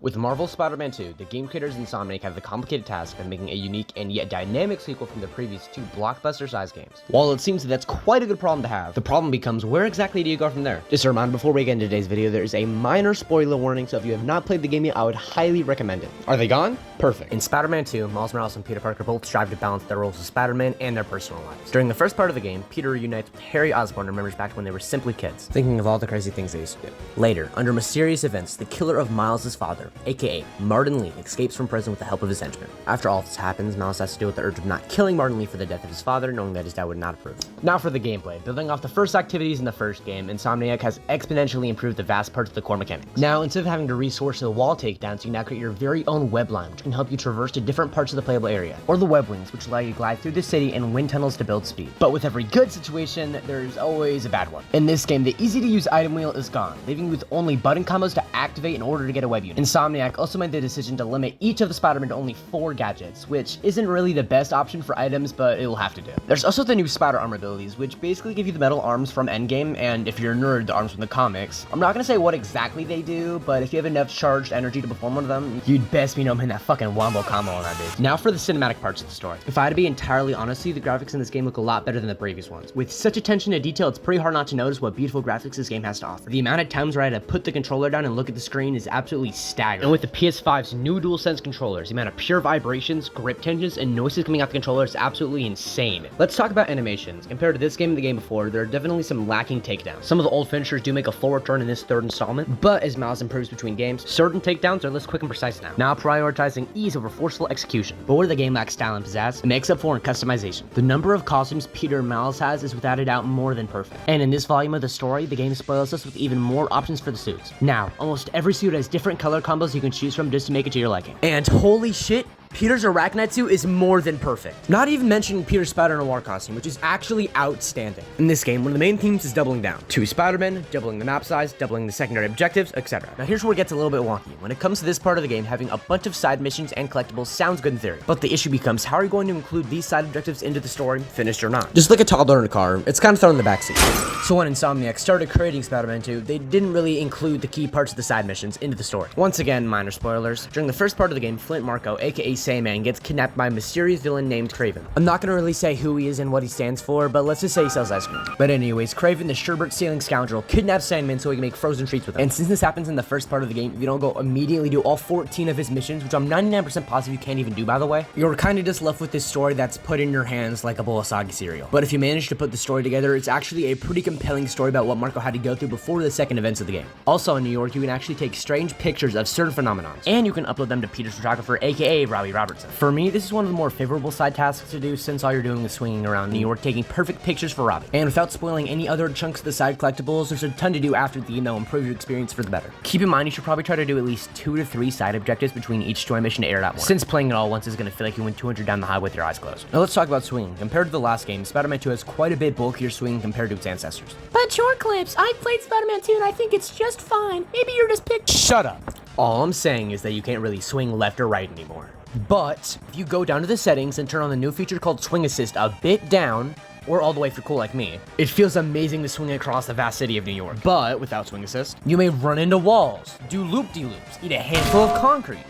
With Marvel's Spider-Man 2, the game creators Insomniac have the complicated task of making a unique and yet dynamic sequel from the previous two blockbuster-sized games. While it seems that that's quite a good problem to have, the problem becomes where exactly do you go from there? Just a reminder before we get into today's video, there is a minor spoiler warning, so if you have not played the game yet, I would highly recommend it. Are they gone? Perfect. In Spider-Man 2, Miles Morales and Peter Parker both strive to balance their roles as Spider-Man and their personal lives. During the first part of the game, Peter reunites with Harry Osborn and remembers back when they were simply kids, thinking of all the crazy things they used to do. Later, under mysterious events, the killer of Miles' father, aka Martin Lee, escapes from prison with the help of his henchmen. After all this happens, Miles has to deal with the urge of not killing Martin Lee for the death of his father, knowing that his dad would not approve. Now for the gameplay. Building off the first activities in the first game, Insomniac has exponentially improved the vast parts of the core mechanics. Now, instead of having to resource the wall takedowns, you can now create your very own web line, which can help you traverse to different parts of the playable area, or the web wings, which allow you to glide through the city and wind tunnels to build speed. But with every good situation, there's always a bad one. In this game, the easy-to-use item wheel is gone, leaving you with only button combos to activate in order to get a web unit. Insomniac also made the decision to limit each of the Spider-Man to only 4 gadgets, which isn't really the best option for items, but it will have to do. There's also the new Spider Armor abilities, which basically give you the metal arms from Endgame, and if you're a nerd, the arms from the comics. I'm not gonna say what exactly they do, but if you have enough charged energy to perform one of them, you'd best be knowing that fucking wombo combo on that bitch. Now for the cinematic parts of the story. If I had to be entirely honest with you, the graphics in this game look a lot better than the previous ones. With such attention to detail, it's pretty hard not to notice what beautiful graphics this game has to offer. The amount of times where I had to put the controller down and look at the screen is absolutely staggering. And with the PS5's new DualSense controllers, the amount of pure vibrations, grip tensions, and noises coming out the controller is absolutely insane. Let's talk about animations. Compared to this game and the game before, there are definitely some lacking takedowns. Some of the old finishers do make a full return in this third installment, but as Miles improves between games, certain takedowns are less quick and precise now prioritizing ease over forceful execution. But where the game lacks style and pizzazz, it makes up for in customization. The number of costumes Peter and Miles has is without a doubt more than perfect. And in this volume of the story, the game spoils us with even more options for the suits. Now, almost every suit has different color combos you can choose from just to make it to your liking. And holy shit, Peter's arachnite suit is more than perfect. Not even mentioning Peter's Spider-Noir costume, which is actually outstanding. In this game, one of the main themes is doubling down. 2 Spider-Men, doubling the map size, doubling the secondary objectives, etc. Now here's where it gets a little bit wonky. When it comes to this part of the game, having a bunch of side missions and collectibles sounds good in theory. But the issue becomes, how are you going to include these side objectives into the story, finished or not? Just like a toddler in a car, it's kind of thrown in the backseat. So when Insomniac started creating Spider-Man 2, they didn't really include the key parts of the side missions into the story. Once again, minor spoilers. During the first part of the game, Flint Marko, aka Sandman, gets kidnapped by a mysterious villain named Kraven. I'm not gonna really say who he is and what he stands for, but let's just say he sells ice cream. But anyways, Kraven, the sherbet-stealing scoundrel, kidnaps Sandman so he can make frozen treats with him. And since this happens in the first part of the game, if you don't go immediately do all 14 of his missions, which I'm 99% positive you can't even do, by the way, you're kind of just left with this story that's put in your hands like a bowl of soggy cereal. But if you manage to put the story together, it's actually a pretty compelling story about what Marko had to go through before the second events of the game. Also in New York, you can actually take strange pictures of certain phenomenons, and you can upload them to Peter's photographer, aka Robbie Robertson. For me, this is one of the more favorable side tasks to do since all you're doing is swinging around New York taking perfect pictures for Robbie. And without spoiling any other chunks of the side collectibles, there's a ton to do after the game that will improve your experience for the better. Keep in mind, you should probably try to do at least 2 to 3 side objectives between each story mission to air it out more, since playing it all once is going to feel like you went 200 down the highway with your eyes closed. Now let's talk about swinging. Compared to the last game, Spider-Man 2 has quite a bit bulkier swinging compared to its ancestors. But ShortClips, I played Spider-Man 2 and I think it's just fine. Maybe you're just Shut up! All I'm saying is that you can't really swing left or right anymore. But if you go down to the settings and turn on the new feature called Swing Assist a bit down, or all the way if you're cool like me, it feels amazing to swing across the vast city of New York. But without Swing Assist, you may run into walls, do loop-de-loops, eat a handful of concrete,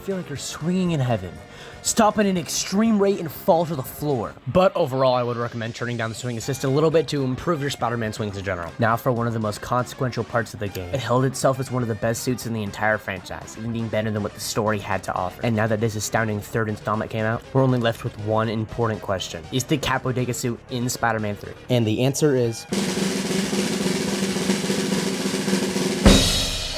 feel like you're swinging in heaven, stop at an extreme rate and fall to the floor. But overall, I would recommend turning down the Swing Assist a little bit to improve your Spider-Man swings in general. Now for one of the most consequential parts of the game. It held itself as one of the best suits in the entire franchise, even being better than what the story had to offer. And now that this astounding third installment came out, we're only left with one important question. Is the Cap-Bodega suit in Spider-Man 3? And the answer is...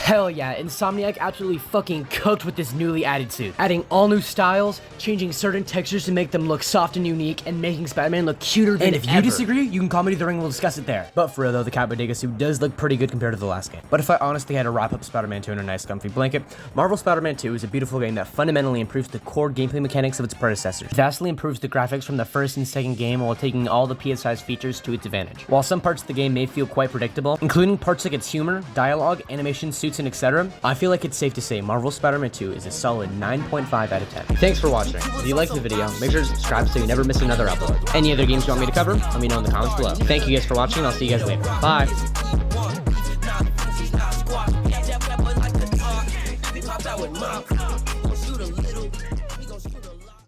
hell yeah, Insomniac absolutely fucking cooked with this newly added suit. Adding all new styles, changing certain textures to make them look soft and unique, and making Spider-Man look cuter than ever. And if you disagree, you can comment either and we'll discuss it there. But for real though, the Cap-Bodega suit does look pretty good compared to the last game. But if I honestly had to wrap up Spider-Man 2 in a nice comfy blanket, Marvel Spider-Man 2 is a beautiful game that fundamentally improves the core gameplay mechanics of its predecessors. Vastly improves the graphics from the first and second game while taking all the PS5's features to its advantage. While some parts of the game may feel quite predictable, including parts like its humor, dialogue, animation, suits, and etc., I feel like it's safe to say Marvel Spider-Man 2 is a solid 9.5 out of 10. Thanks for watching. If you liked the video, make sure to subscribe so you never miss another upload. Any other games you want me to cover, let me know in the comments below. Thank you guys for watching, and I'll see you guys later. Bye! drop.